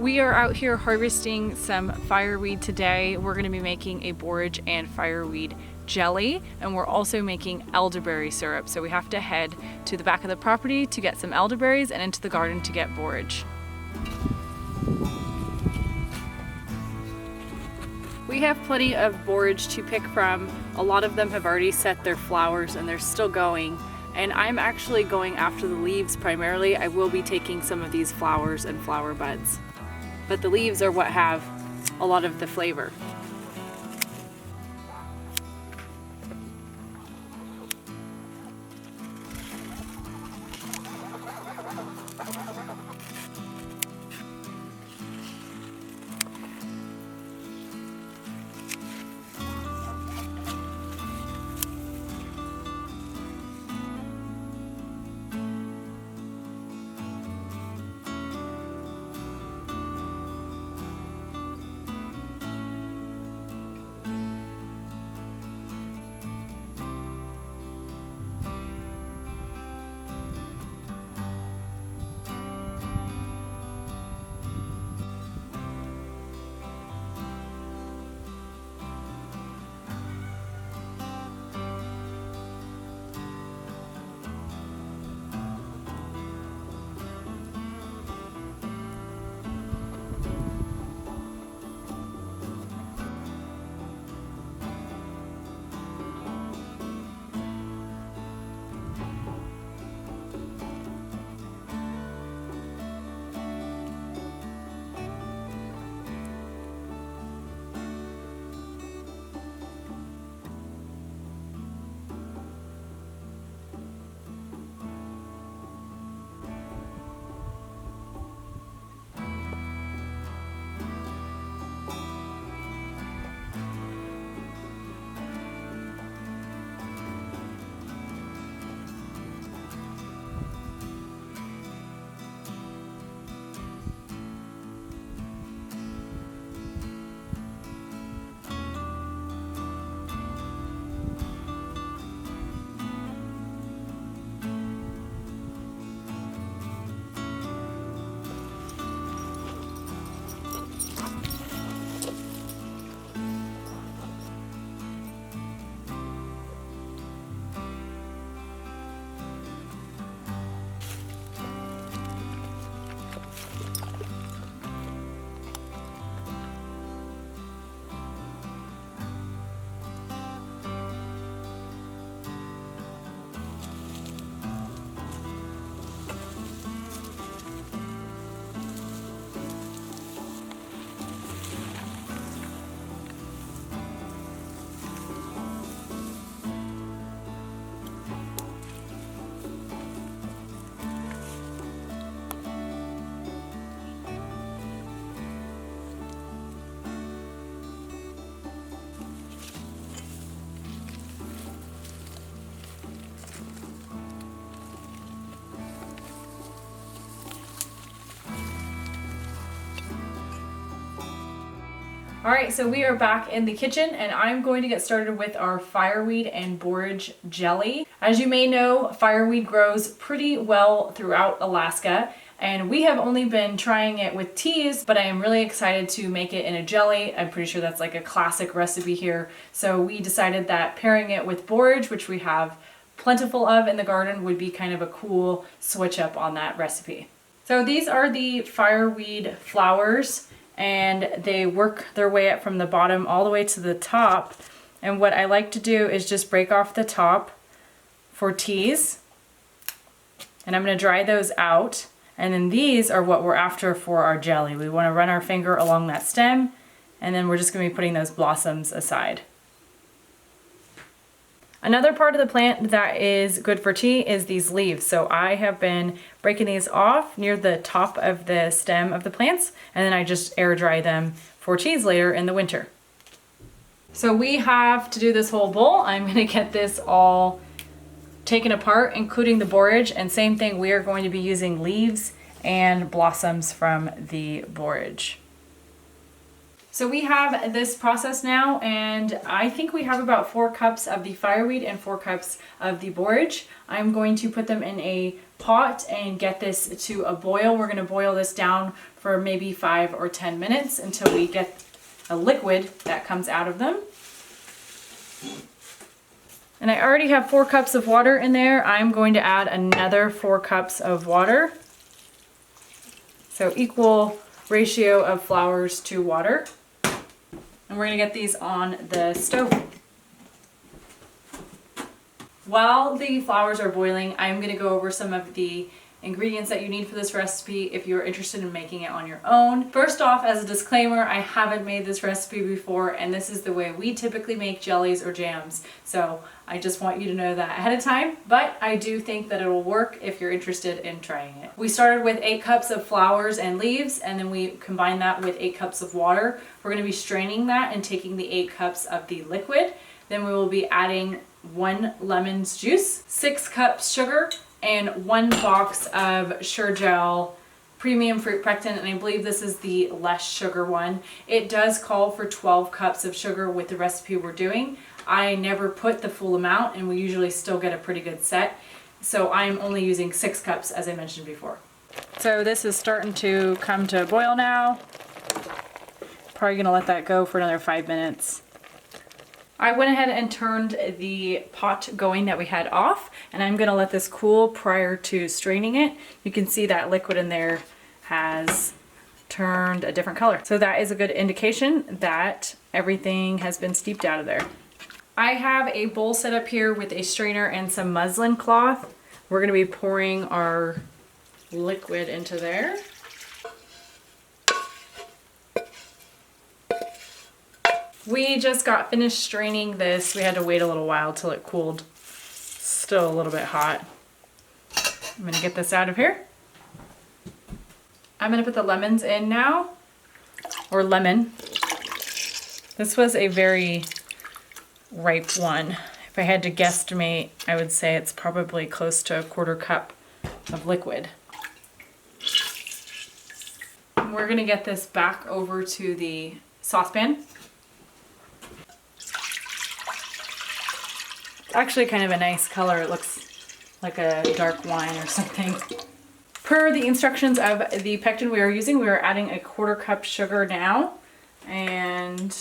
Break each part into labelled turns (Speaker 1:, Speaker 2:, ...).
Speaker 1: We are out here harvesting some fireweed today. We're going to be making a borage and fireweed jelly, and we're also making elderberry syrup. So we have to head to the back of the property to get some elderberries and into the garden to get borage. We have plenty of borage to pick from. A lot of them have already set their flowers and they're still going. And I'm actually going after the leaves primarily. I will be taking some of these flowers and flower buds. But the leaves are what have a lot of the flavor. All right, so we are back in the kitchen and I'm going to get started with our fireweed and borage jelly. As you may know, fireweed grows pretty well throughout Alaska, and we have only been trying it with teas, but I am really excited to make it in a jelly. I'm pretty sure that's like a classic recipe here. So we decided that pairing it with borage, which we have plentiful of in the garden, would be kind of a cool switch up on that recipe. So these are the fireweed flowers, and they work their way up from the bottom all the way to the top. And what I like to do is just break off the top for teas. And I'm going to dry those out. And then these are what we're after for our jelly. We want to run our finger along that stem, and then we're just going to be putting those blossoms aside. Another part of the plant that is good for tea is these leaves. So I have been breaking these off near the top of the stem of the plants, and then I just air dry them for teas later in the winter. So we have to do this whole bowl. I'm going to get this all taken apart, including the borage, and same thing, we are going to be using leaves and blossoms from the borage. So we have this process now, and I think we have about 4 cups of the fireweed and 4 cups of the borage. I'm going to put them in a pot and get this to a boil. We're going to boil this down for maybe 5 or 10 minutes until we get a liquid that comes out of them. And I already have 4 cups of water in there. I'm going to add another 4 cups of water. So equal ratio of flowers to water. And we're going to get these on the stove. While the flowers are boiling, I'm going to go over some of the ingredients that you need for this recipe if you're interested in making it on your own. First off, as a disclaimer, I haven't made this recipe before, and this is the way we typically make jellies or jams. So I just want you to know that ahead of time, but I do think that it will work if you're interested in trying it. We started with 8 cups of flowers and leaves, and then we combined that with 8 cups of water. We're going to be straining that and taking the 8 cups of the liquid. Then we will be adding 1 lemon's juice, 6 cups sugar, and 1 box of Sure-Gel premium fruit pectin, and I believe this is the less sugar one. It does call for 12 cups of sugar with the recipe we're doing. I never put the full amount, and we usually still get a pretty good set. So I'm only using 6 cups, as I mentioned before. So this is starting to come to a boil now. Probably gonna let that go for another 5 minutes. I went ahead and turned the pot going that we had off, and I'm going to let this cool prior to straining it. You can see that liquid in there has turned a different color. So that is a good indication that everything has been steeped out of there. I have a bowl set up here with a strainer and some muslin cloth. We're going to be pouring our liquid into there. We just got finished straining this. We had to wait a little while till it cooled. Still a little bit hot. I'm gonna get this out of here. I'm gonna put the lemons in now, or lemon. This was a very ripe one. If I had to guesstimate, I would say it's probably close to a 1/4 cup of liquid. We're gonna get this back over to the saucepan. Actually kind of a nice color. It looks like a dark wine or something. Per the instructions of the pectin we are using, we are adding a 1/4 cup sugar now, and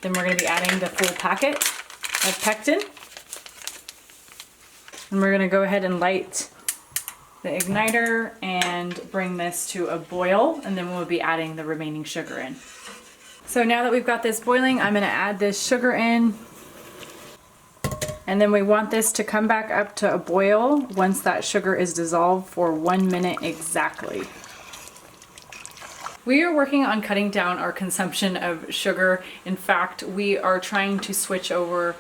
Speaker 1: then we're going to be adding the full packet of pectin. And we're going to go ahead and light the igniter and bring this to a boil, and then we'll be adding the remaining sugar in. So now that we've got this boiling, I'm going to add this sugar in. And then we want this to come back up to a boil once that sugar is dissolved for 1 minute exactly. We are working on cutting down our consumption of sugar. In fact, we are trying to switch over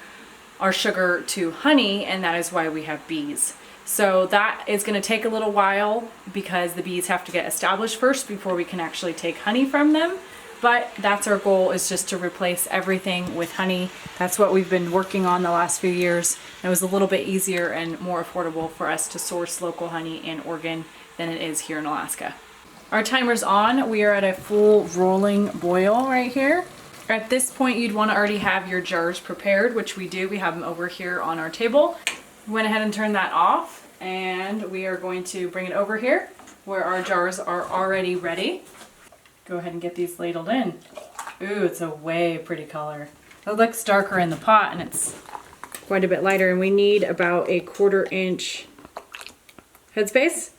Speaker 1: our sugar to honey, and that is why we have bees. So that is going to take a little while because the bees have to get established first before we can actually take honey from them. But that's our goal, is just to replace everything with honey. That's what we've been working on the last few years. It was a little bit easier and more affordable for us to source local honey in Oregon than it is here in Alaska. Our timer's on. We are at a full rolling boil right here. At this point, you'd want to already have your jars prepared, which we do. We have them over here on our table. Went ahead and turned that off, and we are going to bring it over here where our jars are already ready. Go ahead and get these ladled in. Ooh, it's a way pretty color. It looks darker in the pot, and it's quite a bit lighter, and we need about a 1/4 inch headspace.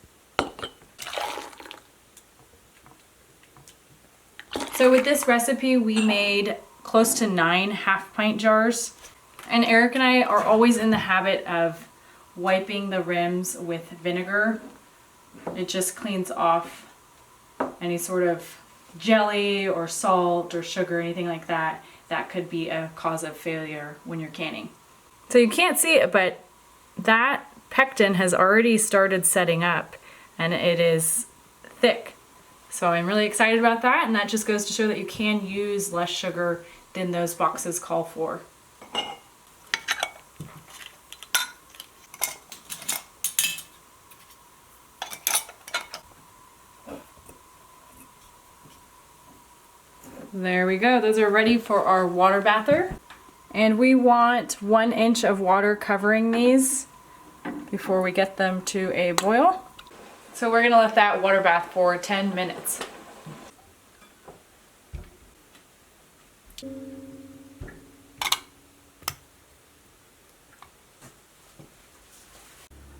Speaker 1: So with this recipe, we made close to 9 half-pint jars, and Eric and I are always in the habit of wiping the rims with vinegar. It just cleans off any sort of jelly or salt or sugar, anything like that, that could be a cause of failure when you're canning. So you can't see it, but that pectin has already started setting up, and it is thick. So I'm really excited about that, and that just goes to show that you can use less sugar than those boxes call for. There we go. Those are ready for our water bather. And we want 1 inch of water covering these before we get them to a boil. So we're gonna let that water bath for 10 minutes.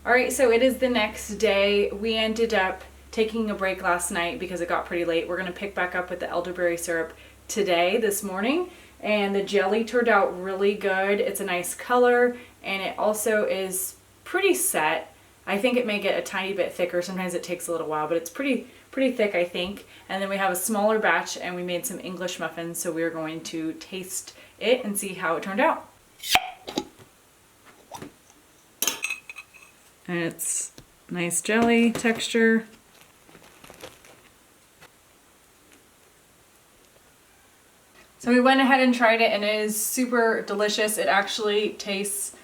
Speaker 1: All right, so it is the next day. We ended up taking a break last night because it got pretty late. We're gonna pick back up with the elderberry syrup today, this morning, and the jelly turned out really good. It's a nice color, and it also is pretty set. I think it may get a tiny bit thicker. Sometimes it takes a little while, but it's pretty thick, I think. And then we have a smaller batch, and we made some English muffins, so we're going to taste it and see how it turned out. And it's nice jelly texture. So we went ahead and tried it, and it is super delicious. It actually tastes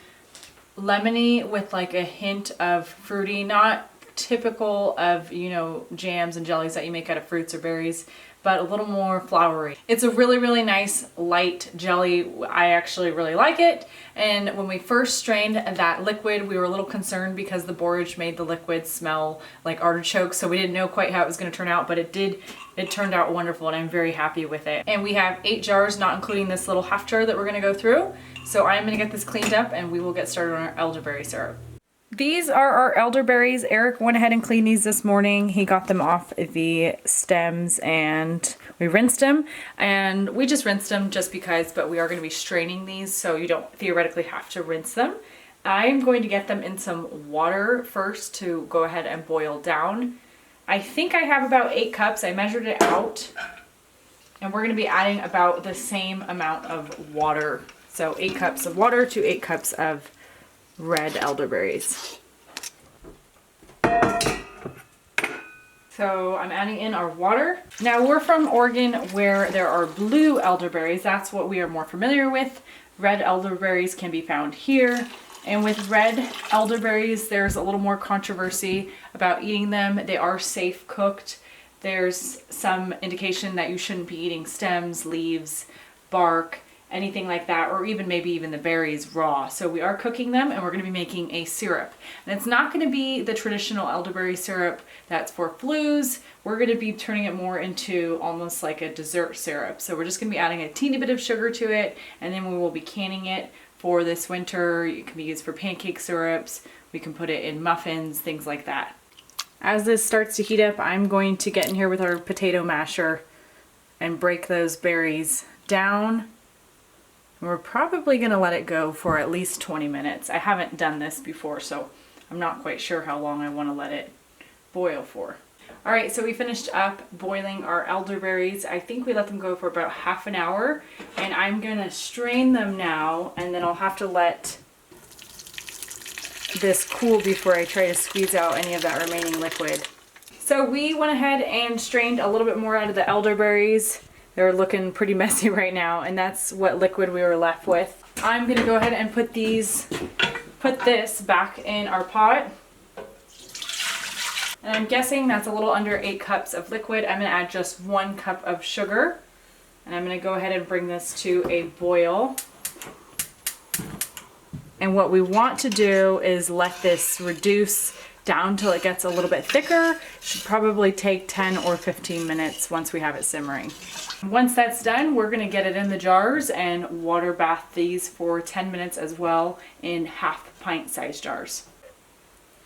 Speaker 1: lemony with like a hint of fruity, not typical of, you know, jams and jellies that you make out of fruits or berries, but a little more flowery. It's a really, really nice light jelly. I actually really like it. And when we first strained that liquid, we were a little concerned because the borage made the liquid smell like artichoke. So we didn't know quite how it was gonna turn out, but it did. It turned out wonderful, and I'm very happy with it. And we have 8 jars, not including this little half jar that we're gonna go through. So I'm gonna get this cleaned up, and we will get started on our elderberry syrup. These are our elderberries. Eric went ahead and cleaned these this morning. He got them off the stems and we rinsed them. And we just rinsed them just because, but we are going to be straining these, so you don't theoretically have to rinse them. I'm going to get them in some water first to go ahead and boil down. I think I have about 8 cups. I measured it out. And we're going to be adding about the same amount of water. So 8 cups of water to 8 cups of red elderberries. So I'm adding in our water. Now we're from Oregon where there are blue elderberries. That's what we are more familiar with. Red elderberries can be found here. And with red elderberries, there's a little more controversy about eating them. They are safe cooked. There's some indication that you shouldn't be eating stems, leaves, bark, anything like that, or even maybe even the berries raw. So we are cooking them, and we're gonna be making a syrup. And it's not gonna be the traditional elderberry syrup that's for flus. We're gonna be turning it more into almost like a dessert syrup. So we're just gonna be adding a teeny bit of sugar to it, and then we will be canning it for this winter. It can be used for pancake syrups. We can put it in muffins, things like that. As this starts to heat up, I'm going to get in here with our potato masher and break those berries down. We're probably gonna let it go for at least 20 minutes. I haven't done this before, so I'm not quite sure how long I wanna let it boil for. All right, so we finished up boiling our elderberries. I think we let them go for about half an hour, and I'm gonna strain them now, and then I'll have to let this cool before I try to squeeze out any of that remaining liquid. So we went ahead and strained a little bit more out of the elderberries. They're looking pretty messy right now, and that's what liquid we were left with. I'm gonna go ahead and put this back in our pot. And I'm guessing that's a little under 8 cups of liquid. I'm gonna add just 1 cup of sugar. And I'm gonna go ahead and bring this to a boil. And what we want to do is let this reduce down till it gets a little bit thicker. Should probably take 10 or 15 minutes once we have it simmering. Once that's done, we're gonna get it in the jars and water bath these for 10 minutes as well in half pint size jars.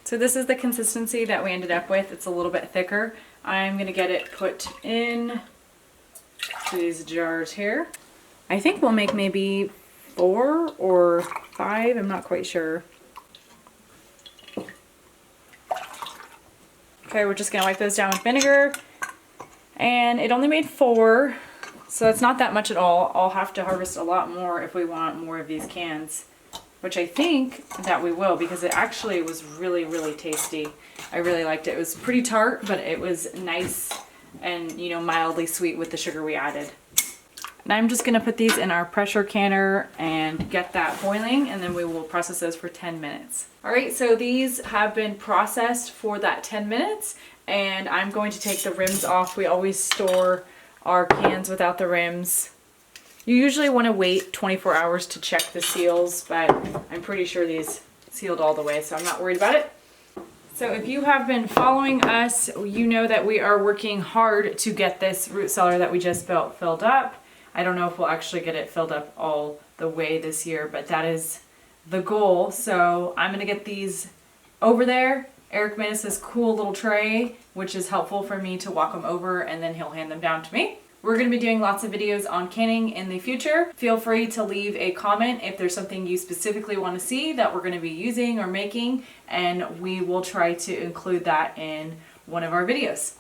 Speaker 1: So this is the consistency that we ended up with. It's a little bit thicker. I'm gonna get it put in to these jars here. I think we'll make maybe 4 or 5, I'm not quite sure. Okay, we're just gonna wipe those down with vinegar. And it only made 4, so it's not that much at all. I'll have to harvest a lot more if we want more of these cans, which I think that we will, because it actually was really, really tasty. I really liked it. It was pretty tart, but it was nice and, you know, mildly sweet with the sugar we added. And I'm just gonna put these in our pressure canner and get that boiling, and then we will process those for 10 minutes. All right, so these have been processed for that 10 minutes, and I'm going to take the rims off. We always store our cans without the rims. You usually want to wait 24 hours to check the seals, but I'm pretty sure these sealed all the way, so I'm not worried about it. So if you have been following us, you know that we are working hard to get this root cellar that we just built filled up. I don't know if we'll actually get it filled up all the way this year, but that is the goal. So I'm going to get these over there. Eric made us this cool little tray, which is helpful for me to walk them over, and then he'll hand them down to me. We're going to be doing lots of videos on canning in the future. Feel free to leave a comment if there's something you specifically want to see that we're going to be using or making, and we will try to include that in one of our videos.